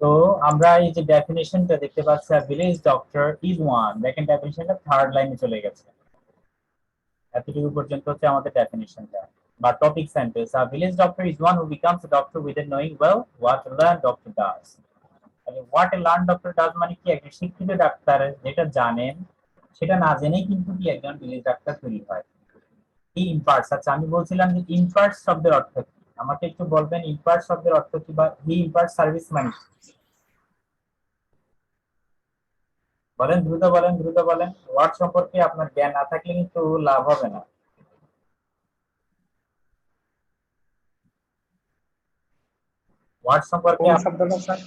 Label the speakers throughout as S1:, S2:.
S1: তো আমরা এই যে ডেফিনিশনটা দেখতে পাচ্ছি, ভিলেজ ডক্টর ইজ ওয়ান, দেখেন ডেফিনিশনটা থার্ড লাইনে চলে গেছে। এতটুকু পর্যন্ত হচ্ছে আমাদের ডেফিনিশনটা বা topic sentence. A village doctor is one who becomes a doctor without knowing well what a learned doctor does. মানে what a learned doctor does মানে কি, একজন শিক্ষিত ডাক্তার যেটা জানেন সেটা না জেনেই কিন্তু কি একজন ভিলেজ ডাক্তার তৈরি হয়। এই ইম্পার্টস, আচ্ছা আমি বলছিলাম যে ইম্পার্টস শব্দের অর্থ কি, আমাকে একটু বলবেন ইম্পার্টস শব্দের অর্থ কি, বা হি ইম্পার্ট সার্ভিস মানে কি? বলেন, দ্রুত বলেন, দ্রুত বলেন। ওয়ার্ড সম্পর্কে আপনার জ্ঞান না থাকলে কিন্তু লাভ হবে না। ওয়ার্ড সম্পর্কে
S2: কোন শব্দটা স্যার?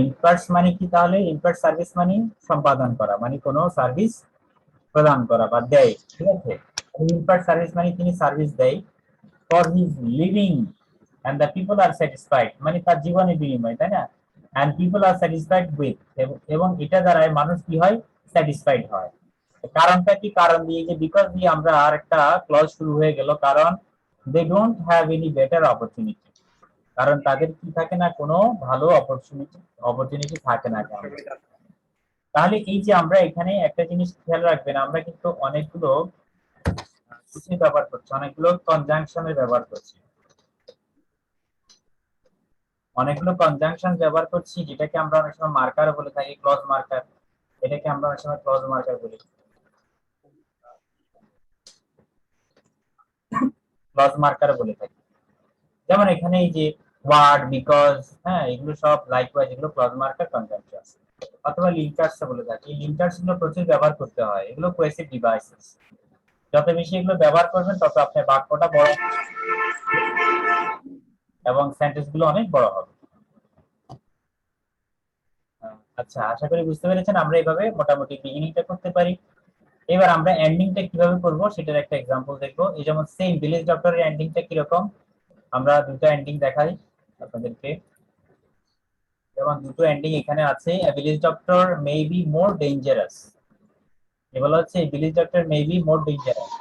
S1: ইম্পার্টস মানে কি, তাহলে ইম্পার্ট সার্ভিস মানে সম্পাদন করা, মানে কোনো সার্ভিস প্রদান করা বা দেয়, ঠিক আছে। ইম্পার্ট সার্ভিস মানে তিনি সার্ভিস দেয় for his living and the people are satisfied, মানে তার জীবনের বিনিময়, তাই না? and people are satisfied with, এবং এটা দ্বারাই মানুষ কি হয়, স্যাটিসফাইড হয়। কারণটা কি, কারণ দিয়ে যে বিকজ দিয়ে আমরা আর একটা ক্লজ শুরু হয়ে গেল, কারণ they don't have any better opportunity, কারণ তাদের কি থাকে না, কোনো ভালো অপরচুনিটি থাকে না। তাহলে এই যে আমরা এখানে একটা জিনিস খেয়াল রাখবেন, আমরা কিন্তু অনেকগুলো কিছু ব্যবহার করছি, অনেকগুলো কনজাংশনের ব্যবহার করছি, অনেকগুলো কনজাংশন ব্যবহার করছি, যেটাকে আমরা অনেক সময় মার্কার বলে থাকি, ক্লজ মার্কার। এটাকে আমরা অনেক সময় ক্লজ মার্কার বলি, ক্লজ মার্কার বলে থাকি। যেমন এখানে এই যে ওয়ার্ড, বিকজ, হ্যাঁ, এগুলো সব লাইকওয়াইজ, এগুলো ক্লজ মার্কার কনজাংশন। অথবা লিঙ্কার্স বলে থাকি, লিঙ্কার্স গুলো প্রচুর ব্যবহার করতে হয়, এগুলো কোয়েসিভ ডিভাইসেস। যত বেশি এগুলো ব্যবহার করবেন তত আপনার বাক্যটা বড় এবং সেন্টেন্স গুলো অনেক বড় হবে। আচ্ছা, আশা করি বুঝতে পেরেছেন। আমরা এইভাবে মোটামুটি বিগিনিংটা করতে পারি। এবার আমরা এন্ডিংটা কিভাবে করব সেটার একটা এক্সাম্পল দেখবো। এই যেমন সেম ভিলেজ ডক্টরের এন্ডিংটা কিরকম, আমরা দুটো এন্ডিং দেখাই আপনাদেরকে। যেমন দুটো এন্ডিং এখানে আছে, village doctor may be more dangerous, এগুলো হচ্ছে village doctor may be more dangerous,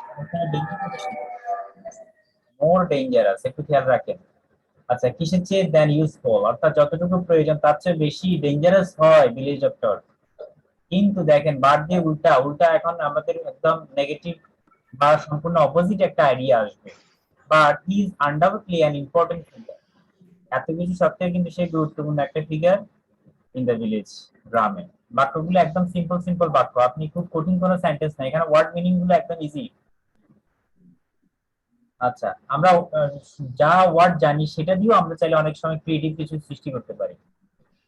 S1: more dangerous, একটু খেয়াল রাখেন। আচ্ছা, কিসের চেয়ে দেন ইউজফুল, অর্থাৎ যতটুকু প্রয়োজন তার চেয়ে বেশি ডেঞ্জারাস হয় ভিলেজ ডক্টর। কিন্তু দেখেন বার দিয়ে উল্টা উল্টা, এখন আমাদের একদম নেগেটিভ বা সম্পূর্ণ অপোজিট একটা আইডিয়া আসবে। But he is undoubtedly an important figure, এত কিছু সত্ত্বেও কিন্তু সে গুরুত্বপূর্ণ একটা ফিগার ইন দ্য ভিলেজ, গ্রামে। বাক্যগুলো একদম সিম্পল সিম্পল বাক্য, আপনি খুব কঠিন কোনো সেন্টেন্স না, এখানে ওয়ার্ড মিনিং গুলো একদম ইজি। আচ্ছা, আমরা যা ওয়ার্ড জানি সেটা দিয়েও আমরা চাইলে অনেক সময় ক্রিয়েটিভ কিছু সৃষ্টি করতে পারি।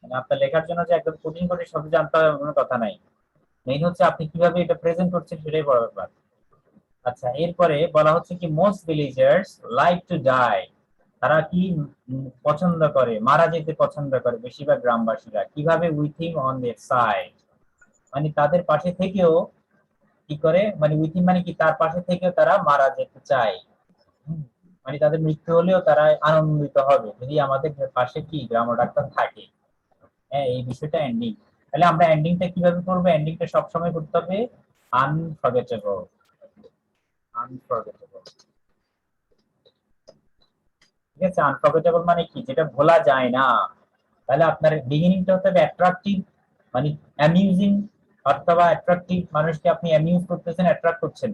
S1: মানে আপনার লেখার জন্য যে একদম কঠিন করে শব্দ জানতে হবে কোনো কথা নাই, মেইন হচ্ছে আপনি কিভাবে এটা প্রেজেন্ট করছেন সেটাই বড় ব্যাপার। আচ্ছা, এরপরে বলা হচ্ছে কি most villagers like to die, তারা কি পছন্দ করে, মারা যেতে পছন্দ করে বেশিরভাগ গ্রামবাসীরা। কিভাবে, with him on their side, মানে তাদের পাশে থেকেও কি করে, মানে উইথ হিম মানে কি, তার পাশে থেকেও তারা মারা যেতে চায়। হুম, মানে তাদের মৃত্যু হলেও তারা আনন্দিত হবে যদি আমাদের পাশে কি গ্রাম ডাক্তার থাকে। হ্যাঁ, এই বিষয়টা এন্ডিং। তাহলে আমরা এন্ডিংটা কিভাবে করবো, এন্ডিংটা সবসময় করতে হবে আনফরগেটেবল, আনফরগেটেবল, ঠিক আছে। আনফরগেটেবল মানে কি, যেটা ভোলা যায় না। তাহলে আপনার বিগিনিংটা হতে হবে অ্যাট্রাকটিভ, মানে অ্যামিউজিং, অথবা অ্যাট্রাকটিভ, মানুষকে আপনি অ্যামিউজ করতেছেন, অ্যাট্রাক্ট করছেন।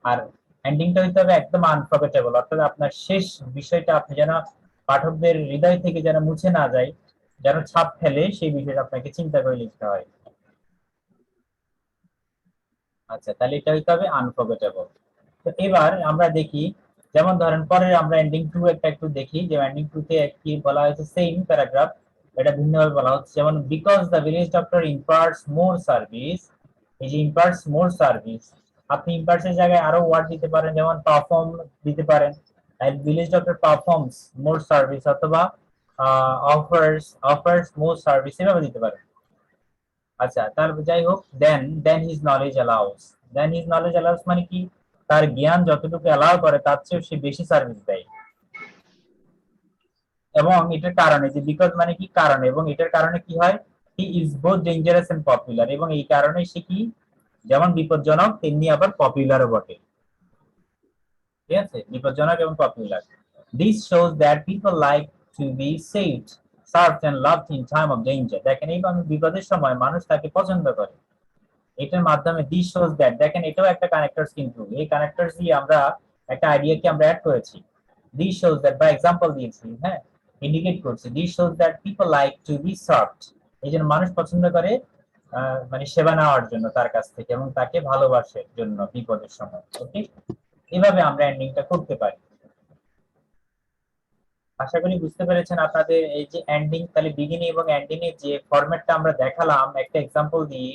S1: আর এন্ডিংটা হতে হবে একদম আনফরগেটেবল, অর্থাৎ আপনার শেষ বিষয়টা আপনি যেন পাঠকদের হৃদয় থেকে যেন মুছে না যায়, যেন ছাপ ফেলে, সেই বিষয়টা আপনাকে চিন্তা করে লিখতে হয়। আচ্ছা, তাহলে এটা হইতে হবে আনফরগেটেবল। তো এবার আমরা দেখি, যেমন ধরেন পরের আমরা এন্ডিং টু একটা একটু দেখি, যে এন্ডিং টু তে কি বলা হয়েছে, সেম প্যারাগ্রাফ, এটা ভিন্নভাবে বলা হচ্ছে। যেমন because the village doctor imparts more service, এই যে ইম্পার্টস মোর সার্ভিস, আপনি ইম্পার্টস এর জায়গায় আরো ওয়ার্ড দিতে পারেন, যেমন পারফর্ম দিতে পারেন, ভিলেজ ডক্টর পারফর্মস মোর সার্ভিস, অথবা অফার্স অফার্স মোর সার্ভিস, এভাবে দিতে পারেন। আচ্ছা, তার যাই হোক, দেন দেন হিজ নলেজ অ্যালাউস, দেন হিজ নলেজ অ্যালাউস মানে কি, তার জ্ঞান যতটুকু অ্যালাউ করে তার চেয়ে সে বেশি সার্ভিস দেয়। এবং এটার কারণে, যে বিকজ মানে কি কারণে, এবং এটার কারণে কি হয়, he is both dangerous and popular, এবং এই কারণে সে কি, যেমন বিপজ্জনক তেমনি আবার পপুলারও বটে। ঠিক আছে, বিপজ্জনক এবং popular. This shows that people like to be saved, served and loved in time of danger. দেখেন এইভাবে বিপদের সময় মানুষ তাকে পছন্দ করে। এটার মাধ্যমে this shows that, দেখেন এটাও একটা কানেক্টরস, কিন্তু এই কানেক্টরস দিয়ে আমরা একটা আইডিয়াকে আমরা অ্যাড করেছি। this shows that, by example দিয়েছি, হ্যাঁ, ইন্ডিকেট করছি। this shows that people like to be served, এই জন্য মানুষ পছন্দ করে মানে সেবা নেওয়ার জন্য তার কাছ থেকে, এবং তাকে ভালোবাসার জন্য বিপদের সময়। ওকে, এভাবে আমরা এন্ডিংটা করতে পারি। আশা করি বুঝতে পেরেছেন আপনাদের এই যে এন্ডিং, তাহলে বিগিনিং এবং এন্ডিং এর যে ফরম্যাটটা আমরা দেখালাম একটা এক্সাম্পল দিয়ে,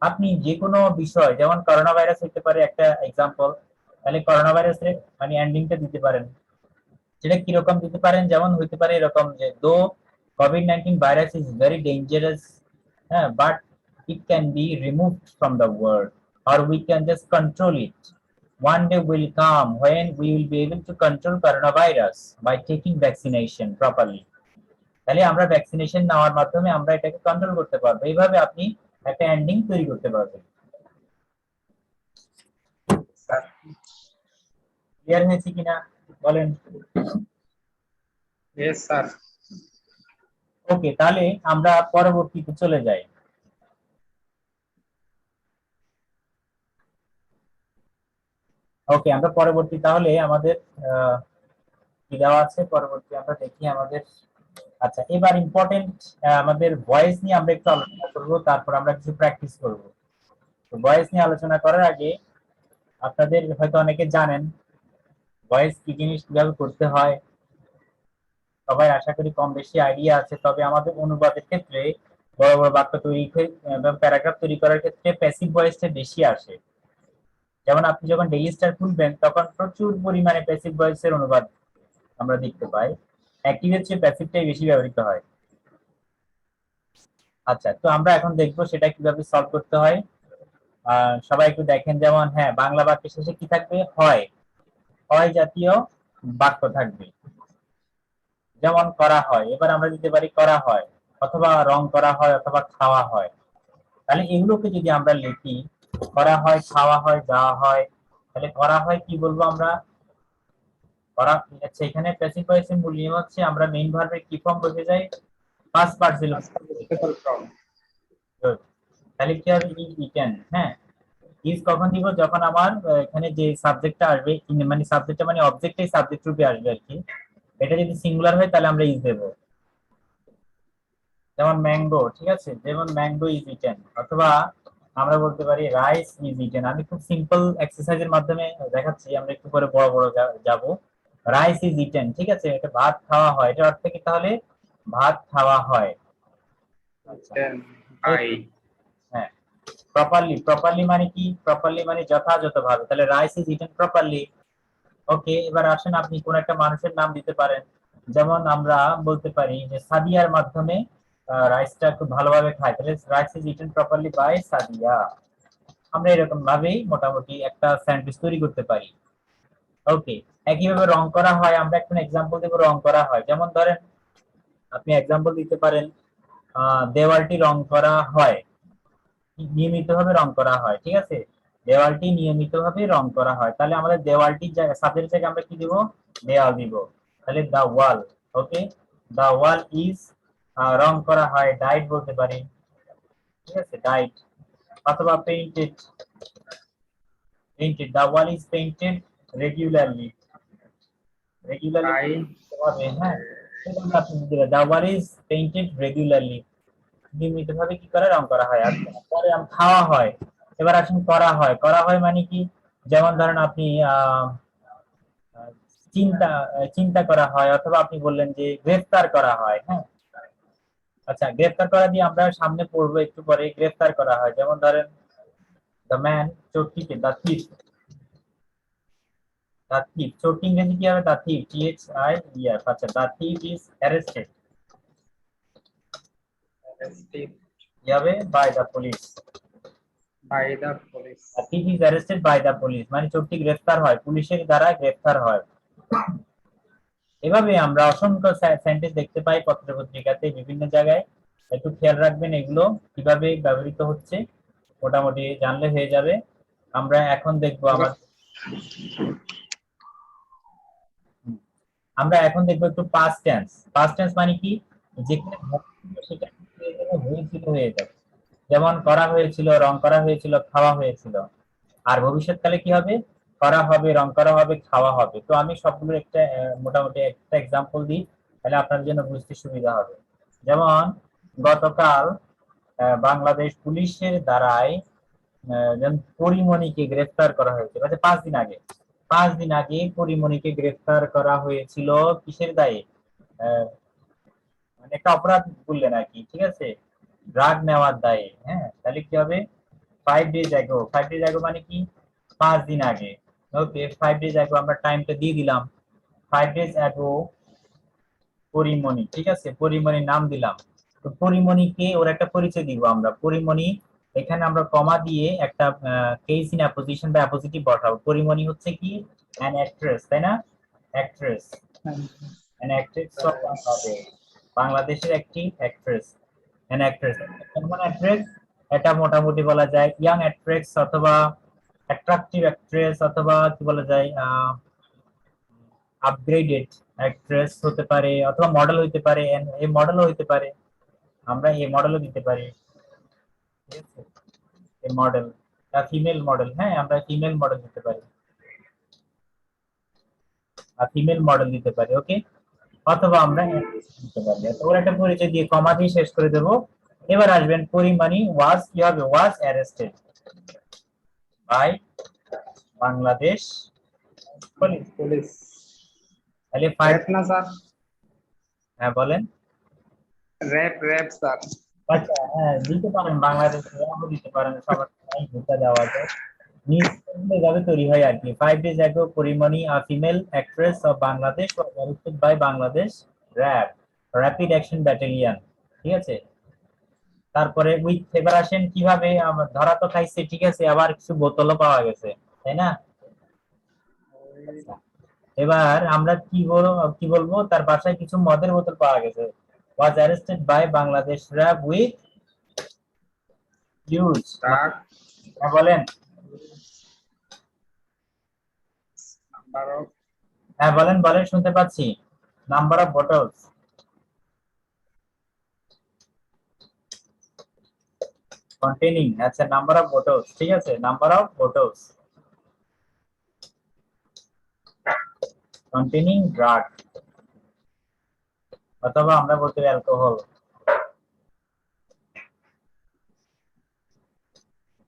S1: আপনি যে কোনো বিষয়, যেমন করোনা ভাইরাস হতে পারে একটা এক্সাম্পল, তাহলে করোনা ভাইরাসের মানে এন্ডিংটা দিতে পারেন। সেটা কিরকম দিতে পারেন, যেমন হইতে পারে এরকম যে দো COVID-19 virus is very dangerous, হ্যাঁ, but it can be removed from the world, or we can just control it. One day will come when we will be able to control coronavirus by taking vaccination properly. তাহলে আমরা vaccination নেওয়ার মাধ্যমে আমরা এটাকে control করতে পারবো। এইভাবে আপনি একটা এন্ডিং তৈরি করতে পারবেন। ক্লিয়ার হয়েছে কিনা বলেন?
S2: Yes sir.
S1: ওকে, তাহলে আমরা পরবর্তীতে চলে যাই। ওকে, আমরা পরবর্তী তাহলে আমাদের কি দেওয়া আছে পরবর্তী আমরা দেখি আমাদের। আচ্ছা, এবার ইম্পর্টেন্ট আমাদের ভয়েস নিয়ে আমরা একটু আলোচনা করব, তারপর আমরা কিছু প্র্যাকটিস করব। তো ভয়েস নিয়ে আলোচনা করার আগে আপনাদের হয়তো অনেকে জানেন ভয়েস কি জিনিস, কিভাবে করতে হয়, সবাই আশা করি কম বেশি আইডিয়া আছে। তবে আমাদের অনুবাদের ক্ষেত্রে বড় বড় বাক্য তৈরি এবং প্যারাগ্রাফ তৈরি করার ক্ষেত্রে প্যাসিভ ভয়েসটা বেশি আসে। যেমন আপনি যখন ডেইলি স্টার খুলবেন তখন প্রচুর পরিমাণে প্যাসিভ ভয়েসের অনুবাদ আমরা দেখতে পাই, অ্যাক্টিভের চেয়ে প্যাসিভটাই বেশি ব্যবহৃত হয়। আচ্ছা, তো আমরা এখন দেখবো সেটা কিভাবে সলভ করতে হয়। সবাই একটু দেখেন, যেমন হ্যাঁ, বাংলা বাক্যের শেষে কি থাকবে? হয়, হয় জাতীয় বাক্য থাকবে। যেমন করা হয়, এবার আমরা দিতে পারি করা হয়, অথবা রং করা হয়, অথবা খাওয়া হয়। তাহলে এগুলোকে যদি আমরা লিখি, করা হয়, খাওয়া হয়, যাওয়া হয়, তাহলে করা হয় কি বলবো আমরা? করা। আচ্ছা, এখানে প্যাসিভ ভয়েসের মূল নিয়ম হচ্ছে আমরা মেইন ভার্বের কি ফর্ম বসে যাই? Past participle form. তাহলে কি হবে? Is eaten. হ্যাঁ, ইজ কখন দিব? যখন আমার এখানে যে সাবজেক্টটা আসবে, মানে সাবজেক্টটা মানে অবজেক্টটাই সাবজেক্ট রূপে আসবে আর কি। এটা যদি সিঙ্গুলার হয় তাহলে আমরা ইজ দেব। যেমন ম্যাঙ্গো, ঠিক আছে, যেমন ম্যাঙ্গো ইজ ইটেন, অথবা আমরা বলতে পারি রাইস ইজ ইটেন। আমি খুব সিম্পল এক্সারসাইজের মাধ্যমে দেখাচ্ছি, আমরা একটু করে বড় বড় যাব। রাইস ইজ ইটেন, ঠিক আছে, এটা ভাত খাওয়া হয়, এটা অর্থ কি তাহলে? ভাত খাওয়া হয়। আচ্ছা, হ্যাঁ, প্রপারলি, প্রপারলি মানে কি? প্রপারলি মানে যথাযথভাবে, তাহলে রাইস ইজ ইটেন প্রপারলি। ওকে, এবার আসেন আপনি কোন একটা মানুষের নাম দিতে পারেন। যেমন আমরা বলতে পারি যে সাদিয়ার মাধ্যমে রাইসটা খুব ভালোভাবে খায়, তাহলে rice is eaten properly by Sadia. আমরা এরকম ভাবেই মোটামুটি একটা সেন্টেন্স তৈরি করতে পারি। ওকে, একইভাবে রং করা হয়, আমরা একটা এক্সাম্পল দেব, রং করা হয়। যেমন ধরেন আপনি এক্সাম্পল দিতে পারেন দেওয়ালটি রং করা হয়, নিয়মিতভাবে রং করা হয়, ঠিক আছে, দেওয়ালটি নিয়মিতভাবে রং করা হয়। তাহলে আমাদের দেওয়ালটি সাবজেক্ট থেকে আমরা কি দিব? দেওয়াল দিব। তাহলে দা ওয়াল। ওকে, দা ওয়াল ইজ রং করা হয়, ডাইট বলতে পারি, ঠিক আছে, ডাইট। অথবা painted, painted, the wall is painted regularly, regularly হবে, হ্যাঁ, আপনি the wall is painted regularly, নিয়মিতভাবে কি করে? রং করা হয়। আর পরে খাওয়া হয়। এবার আসুন করা হয়, করা হয় মানে কি? যেমন ধরেন আপনি চিন্তা চিন্তা করা হয়, অথবা আপনি বললেন যে গ্রেফতার করা হয়। হ্যাঁ, আচ্ছা, গ্রেফতার করা দিয়ে আমরা সামনে পড়বো একটু পরে। গ্রেফতার করা হয়, যেমন ধরেন দ্য ম্যান, চোরটিকে, দ্য থিফ, দ্য থিফ, চোরটি ইংরেজি কি হবে? The thief, THIEF। আচ্ছা, দ্য থিফ ইজ অ্যারেস্টেড, কি হবে? By the police,
S2: by the police.
S1: Thief is arrested by the police, মানে চোরটি গ্রেফতার হয়, পুলিশের দ্বারা গ্রেফতার হয়। এভাবে আমরা অসংখ্য সেন্টেন্স দেখতে পাই পত্র পত্রিকাতে, বিভিন্ন জায়গায়। একটু খেয়াল রাখবেন এগুলো কিভাবে ব্যবহৃত হচ্ছে, মোটামুটি জানলে হয়ে যাবে। আমরা এখন দেখবো আমরা এখন দেখবো একটু পাস্ট টেন্স। পাস্ট টেন্স মানে কি? যেখানে ঘটেছিল সেটা হয়েছিল হয়ে যাবে, যেমন করা হয়েছিল, রং করা হয়েছিল, খাওয়া হয়েছিল। আর ভবিষ্যৎকালে কি হবে? করা হবে, রং করা হবে, খাওয়া হবে। তো আমি সবগুলোর একটা মোটামুটি একটা এক্সাম্পল দিই, তাহলে আপনার জন্য বুঝতে সুবিধা হবে। যেমন গতকাল বাংলাদেশ পুলিশের দ্বারাই যেমন পরিমণিকে গ্রেফতার করা হয়েছে, মানে 5 দিন আগে। 5 দিন আগে পরিমণিকে গ্রেফতার করা হয়েছিল কিসের দায়ে? আহ, মানে একটা অপরাধ বললেন আর কি, ঠিক আছে, ড্রাগ নেওয়ার দায়ে। হ্যাঁ, তাহলে কি হবে? 5 days ago, 5 days ago মানে কি? 5 দিন আগে। ওকে, 5 days ago আমরা টাইমটা দিয়ে দিলাম। 5 days ago পরিমণি, ঠিক আছে, পরিমণির নাম দিলাম। তো পরিমণিকে ওর একটা পরিচয় দিব আমরা, পরিমণি। এখানে আমরা কমা দিয়ে একটা কেস ইন অ্যাপোজিশন বা অ্যাপোজিটিভ বসাবো। পরিমণি হচ্ছে কি? অ্যান অ্যাক্ট্রেস, তাই না? Actress, an actress of Bangladesh, বাংলাদেশের একটি অ্যাক্ট্রেস। অ্যান অ্যাক্ট্রেস, কেমন অ্যাক্ট্রেস? এটা মোটামুটি বলা যায় ইয়াং অ্যাক্ট্রেস, অথবা অ্যাট্রাকটিভ অ্যাক্ট্রেস, অথবা কি বলা যায় আপগ্রেডেড অ্যাক্ট্রেস হতে পারে, অথবা মডেল হইতে পারে, এই মডেলও হইতে পারে। আমরা এই মডেলও দিতে পারি, ঠিক আছে, এই মডেল, ফিমেল মডেল। হ্যাঁ, আমরা ফিমেল মডেল দিতে পারি, আর ফিমেল মডেল দিতে পারি। ওকে, অথবা আমরা দিতে পারি। তো ওর একটা পরিচয় দিয়ে কমা দিয়ে শেষ করে দেব। এবার আসবেন পরিমাণি ওয়াজ, কি হবে? Was arrested by Bangladesh police.
S2: Police.
S1: তাহলে 5।
S2: র্যাপ না স্যার?
S1: হ্যাঁ বলেন।
S2: RAB sir.
S1: আচ্ছা, হ্যাঁ দিতে পারেন, বাংলাদেশে দিতে পারেন, সবার নাই ভোটা দেওয়া যায়। নিউজ এভাবে তৈরি হয় আর কি। 5 days ago Pori Moni a female actress of Bangladesh was arrested by Bangladesh RAB, Rapid Action Battalion, ঠিক আছে। তারপরে উইথ, এবার আসেন কিভাবে ধরা তো খাইছে, ঠিক আছে, আবার কিছু বোতলও পাওয়া গেছে, তাই না? আচ্ছা, এবার আমরা কি বলবো, তার বাসায় কিছু মদের বোতল পাওয়া গেছে। was arrested by Bangladesh RAB with use,
S2: truck.
S1: হ্যাঁ বলেন।
S2: Number of.
S1: হ্যাঁ বলেন বলেন, শুনতে পাচ্ছি। নাম্বার অফ বটলস কন্টেনিং, আচ্ছা, নাম্বার অফ বটলস, ঠিক আছে, number of bottles containing drug, অথবা আমরা বলতে পারি অ্যালকোহল,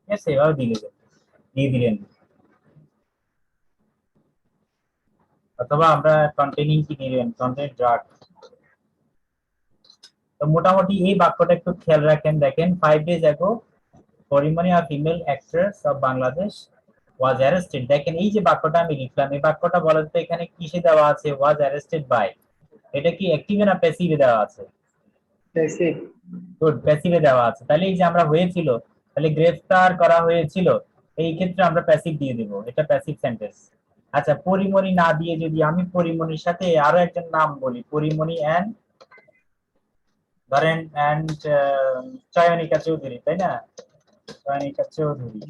S1: ঠিক আছে, এভাবে দিয়ে দিলেন। অথবা আমরা কন্টেনিং কি দিলেন, কন্টেন ড্রাগ। তো মোটামুটি এই বাক্যটা একটু খেয়াল রাখেন, দেখেন 5 days ago পরিমণি আর female actress of Bangladesh was arrested. দেখেন এই যে বাক্যটা আমি লিখলাম, এই বাক্যটা বলেন তো এখানে কিসে দেওয়া আছে? ওয়াজ অ্যারেস্টেড বাই, এটা কি অ্যাক্টিভে না প্যাসিভে দেওয়া আছে?
S2: প্যাসিভ।
S1: গুড, প্যাসিভে দেওয়া আছে। তাহলে এই যে আমরা হয়েছিল, তাহলে গ্রেফতার করা হয়েছিল, এই ক্ষেত্রে আমরা প্যাসিভ দিয়ে দিব, এটা প্যাসিভ সেন্টেন্স। আচ্ছা, পরিমণি না দিয়ে যদি আমি পরিমণির সাথে আরো একজন নাম বলি, পরিমণি এন্ড, ধরেন এন্ড চয়নিকা চৌধুরী, তাই না? চয়নিকা চৌধুরী,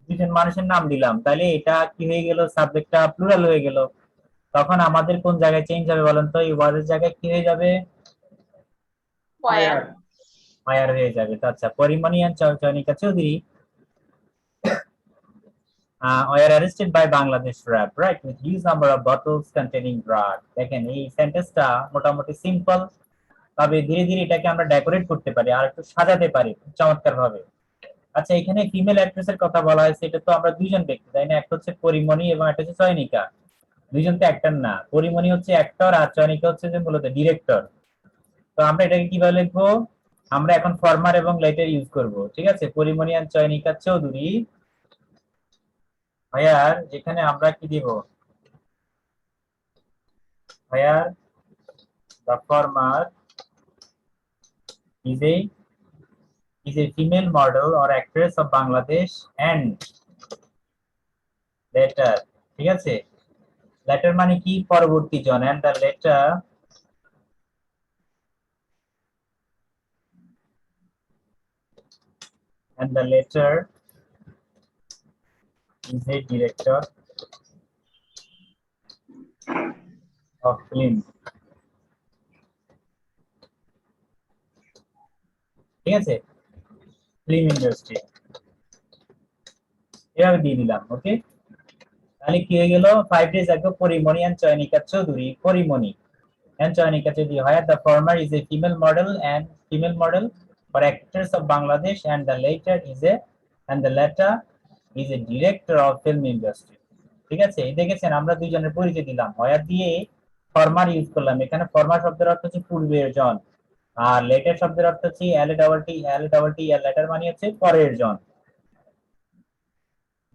S1: দুজন মানুষের নাম দিলাম, তাহলে এটা কি হয়ে গেল? সাবজেক্টটা প্লুরাল হয়ে গেল। তখন আমাদের কোন জায়গায় চেঞ্জ হবে বলেন তো? এই ওয়াজের জায়গায় কি হয়ে যাবে?
S2: ফায়ার।
S1: ফায়ার হয়ে যাবে। তো আচ্ছা, Porimoni and Chayanika Chowdhury were arrested by Bangladesh RAB, right, with huge number of bottles containing drug. দেখেন এই সেন্টেন্সটা মোটামুটি সিম্পল, তবে ধীরে ধীরে এটাকে আমরা ডেকোরেট করতে পারি, আর একটু সাজাতে পারি খুব চমৎকার ভাবে। আচ্ছা, এখানে ফিমেল অ্যাক্ট্রেসের কথা বলা হয়েছে, এটা তো আমরা দুইজন ব্যক্তি, তাই না? একটা হচ্ছে পরিমণি এবং একটা হচ্ছে চয়নিকা। দুইজন তো অ্যাক্টর না, পরিমণি হচ্ছে অ্যাক্টর আর চয়নিকা হচ্ছে যে মূলত ডিরেক্টর। তো আমরা এটাকে কিভাবে লিখবো? আমরা এখন ফরমার এবং লেটার ইউজ করব, ঠিক আছে। পরিমণি আর চয়নিকা চৌধুরী ভাইয়ার, যেখানে আমরা কি দিব? Where the former is a female model or actress of Bangladesh and later, ঠিক আছে, later মানে কি? পরবর্তী জন, and the later is a director of film. ঠিক আছে, ফিল্ম ইন্ডাস্ট্রি এভাবে দিয়ে দিলাম। ওকে, তাহলে কি হয়ে গেল, 5 days ago Pori Moni and Chayanika Chowdhury, Pori Moni and Chayanika Chowdhury, where the former is a female model for actors of Bangladesh and the latter is a director of film industry। ঠিক আছে, এই দেখেছেন আমরা দুইজনের পরিচয় দিলাম, where দিয়ে ফরমার ইউজ করলাম। এখানে ফরমার শব্দের অর্থ হচ্ছে পূর্বের জন, আর লেটার শব্দের অর্থ হচ্ছে এল ডাবল টি লেটার মানে হচ্ছে পরের জন,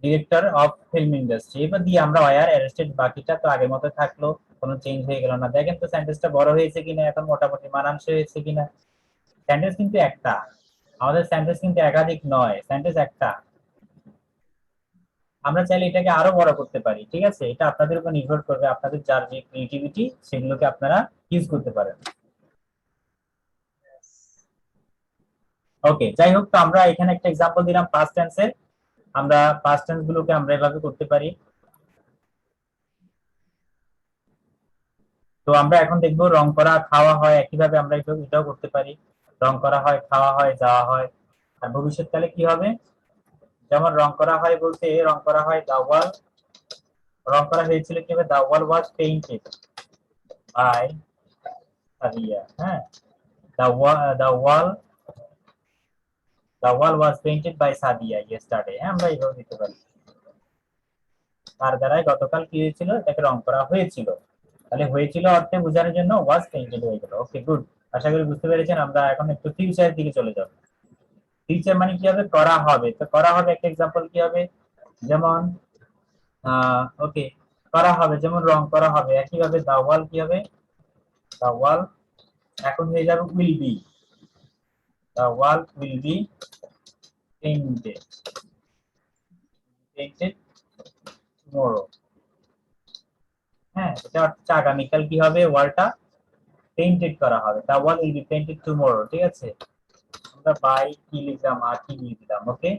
S1: ডিরেক্টর অফ ফিল্ম ইন্ডাস্ট্রি। এবার দিয়ে আমরা ওয়ার অ্যারেস্টেড, বাকিটা তো আগের মতো থাকলো, কোনো চেঞ্জ হয়ে গেল না। দেখেন তো সেন্টেন্সটা বড় হয়েছে কিনা, এখন মোটামুটি মানানসই হয়েছে কিনা। সেন্টেন্স কিন্তু একটা, আমাদের সেন্টেন্স কিন্তু একাধিক নয়, সেন্টেন্স একটা। আমরা চাইলে এটাকে আরো বড় করতে পারি, ঠিক আছে, এটা আপনাদের উপর নির্ভর করবে, আপনাদের যার যে ক্রিয়েটিভিটি সেগুলোকে আপনারা ইউজ করতে পারেন। ওকে, যাই হোক, তো আমরা এখানে একটা এক্সাম্পল দিলাম পাস্ট টেন্সের। আমরা পাস্ট টেন্স গুলোকে আমরা এভাবে করতে পারি। তো আমরা এখন দেখবো রং করা, খাওয়া হয়, একইভাবে আমরা এটাও করতে পারি। রং করা হয়, খাওয়া হয়, যাওয়া হয়। আর ভবিষ্যৎকালে কি হবে, যেমন রং করা হয় বলতে রং করা হয় দা ওয়াল, রং করা হয়েছিল কি হবে, দা ওয়াল ওয়াজ পেইন্টেড বাই সাদিয়া। হ্যাঁ, দা ওয়াল ওয়াজ পেইন্টেড বাই সাদিয়া ইয়েস্টারডে। হ্যাঁ, আমরা এইভাবে দিতে পারি, তার দ্বারাই গতকাল কি হয়েছিল, এটাকে রং করা হয়েছিল। তাহলে হয়েছিল অর্থে বোঝানোর জন্য ওয়াজ পেইন্টেড হয়ে গেল। ওকে, গুড, আশা করি বুঝতে পেরেছেন। আমরা এখন একটু ফিউচারের দিকে চলে যাব। ফিউচার মানে কি হবে, করা হবে। তো করা হবে একটা এক্সাম্পল কি হবে, যেমন ওকে, করা হবে যেমন রং করা হবে, একইভাবে দা ওয়াল কি হবে, দা ওয়াল এখন হয়ে যাবে will be, the wall will be painted tomorrow. হ্যাঁ, এটা হচ্ছে আগামীকাল কি হবে, ওয়ালটা পেইন্টেড করা হবে, দা wall will be painted tomorrow. ঠিক আছে, আমরা বাই কি লিখলাম, আঁকি দিয়ে দিলাম। ওকে,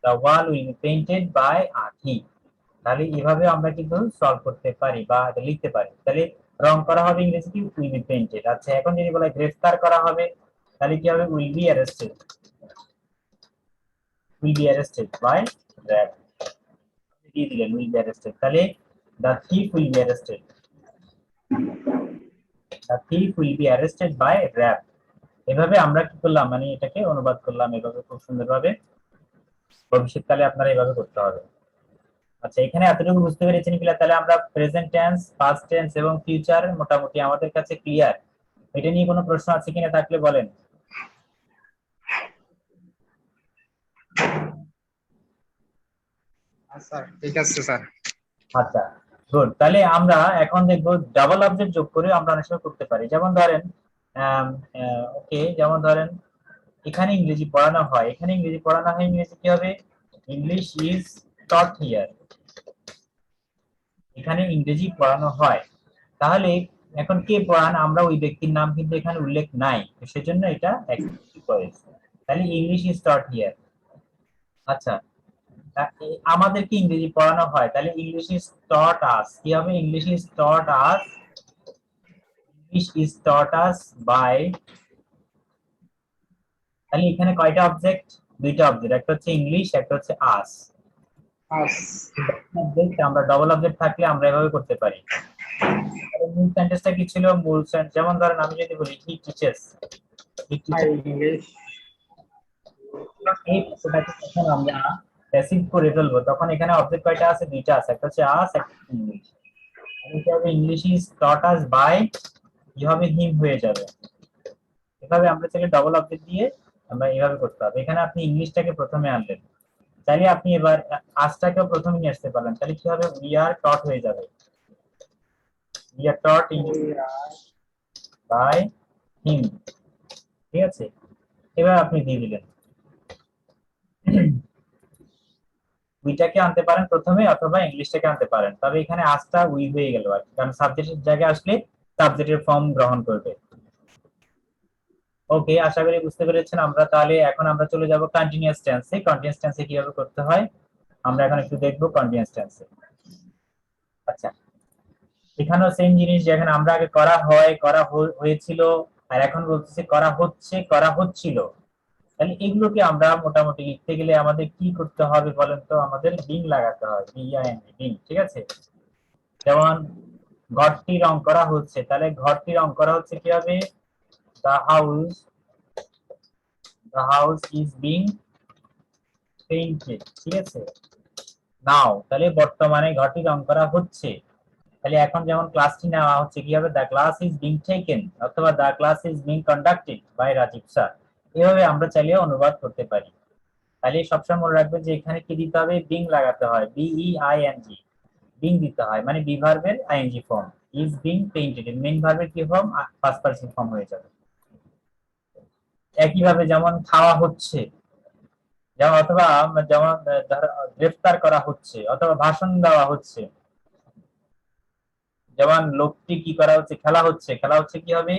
S1: দা wall will be painted by আঁকি। তাহলে এভাবে আমরা কিন্তু সলভ করতে পারি বা লিখতে পারি। তাহলে রং করা হবে ইংরেজি কি, উইল বি পেইন্টেড। আচ্ছা, এখন যদি বলা গ্রেফতার করা হবে, তাহলে কি হবে, will be arrested, by RAB. দিয়ে দিলেন উইল বি অ্যারেস্টেড, তাহলে the thief will be arrested, by RAB. এভাবে আমরা কি করলাম, মানে এটাকে অনুবাদ করলাম এভাবে খুব সুন্দরভাবে। ভবিষ্যৎকালে আপনারা এভাবে করতে হবে। আচ্ছা, এখানে এতটুকু বুঝতে পেরেছেন কিনা, তাহলে আমরা প্রেজেন্ট টেন্স, পাস্ট টেন্স এবং ফিউচার মোটামুটি আমাদের কাছে ক্লিয়ার। এটা নিয়ে কোনো প্রশ্ন আছে কিনা, থাকলে বলেন।
S2: স্যার ঠিক আছে স্যার।
S1: আচ্ছা, গুড, তাহলে আমরা এখন দেখবো ডাবল অবজেক্ট যোগ করে আমরা অনেক সময় করতে পারি। যেমন ধরেন ওকে, যেমন ধরেন এখানে ইংরেজি পড়ানো হয়, এখানে ইংরেজি পড়ানো হয়, ইংরেজি কি হবে, ইংলিশ ইজ টট হিয়ার। এখানে ইংরেজি পড়ানো হয়, তাহলে এখন কে পড়ান, আমরা ওই ব্যক্তির নাম কিন্তু এখানে উল্লেখ নাই, তো সেজন্য এটা এক্সক্লুসিভ ভয়েস। তাহলে ইংলিশ ইজ টট হিয়ার। আচ্ছা, আমাদেরকে ইংরেজি পড়ানো হয়, তাহলে ইংলিশ ইজ টট আস। কি হবে, English is taught us, by. তাহলে এখানে কয়টা অবজেক্ট, দুইটা অবজেক্ট, একটা হচ্ছে ইংলিশ, একটা হচ্ছে আস।
S2: আস।
S1: আমরা ডবল অবজেক্ট থাকলে আমরা এভাবে করতে পারি। মূল সেন্টেন্সটা কি ছিল, মূল সেন্টেন্স যেমন ধরেন আমি যদি বলি হি টিচার্স,
S2: ইংলিশ।
S1: এই কথাটাকে যখন আমরা প্যাসিভ করে ফেলবো, তখন এখানে অবজেক্ট কয়টা আছে, দুইটা আছে, একটা হচ্ছে আস, একটা ইংলিশ। এটা হবে English is taught us by, কি হবে, হিম হয়ে যাবে। এভাবে আমরা চাইলে ডবল অবজেক্ট দিয়ে আমরা এভাবে করতে হবে। এখানে আপনি ইংলিশটাকে প্রথমে আনলেন, চাইলে আপনি এবার আসটাকেও প্রথমে নিয়ে আসতে পারলেন, তাহলে কি হবে, উই আর টট হয়ে যাবে, we are taught English by him. ঠিক আছে, এবার আপনি দিয়ে দিলেন। উইটাকে আনতে পারেন প্রথমে অথবা ইংলিশটাকে আনতে পারেন, তবে এখানে আজটা উই হয়ে গেল আর কি, কারণ সাবজেক্টের জায়গায় আসলে সাবজেক্টের ফর্ম গ্রহণ করবে। ওকে, আশা করি বুঝতে পেরেছেন। আমরা তাহলে এখন আমরা চলে যাব কন্টিনিউয়াস টেন্সে। কন্টিনিউয়াস টেন্সে কিভাবে করতে হয় আমরা এখন একটু দেখবো কন্টিনিউয়াস টেন্সে। আচ্ছা, এখানেও সেম জিনিস, যেখানে আমরা আগে করা হয়, করা হয়েছিল, আর এখন বলতেছি করা হচ্ছে, করা হচ্ছিল। তাহলে এগুলোকে আমরা মোটামুটি লিখতে গেলে আমাদের কি করতে হবে বলেন তো, আমাদের বিং লাগাতে হয়, বিআইএনজি, বিং। ঠিক আছে, যেমন ঘরটি রং করা হচ্ছে, তাহলে ঘরটি রং করা হচ্ছে কি হবে, the house is being painted। ঠিক আছে, নাও, তাহলে বর্তমানে ঘরটি রং করা হচ্ছে। তাহলে এখন যেমন ক্লাসটি নেওয়া হচ্ছে, কি হবে, the class is being taken অথবা the class is being conducted by Rajiv sir. এভাবে আমরা চাইলে অনুবাদ করতে পারি। তাহলে সবসময় মনে রাখবেন যে এখানে কি দিতে হবে, বিং লাগাতে হয়, বিইআইএনজি, বিং দিতে হয়, মানে বি ভার্বের ING form. Is being painted, main ভার্বের কি ফর্ম, ফার্স্ট পারসন ফর্ম হয়ে যাবে। একইভাবে যেমন খাওয়া হচ্ছে, যেমন অথবা যেমন গ্রেফতার করা হচ্ছে অথবা ভাষণ দেওয়া হচ্ছে, যেমন লোকটি কি করা হচ্ছে, খেলা হচ্ছে, খেলা হচ্ছে কি হবে,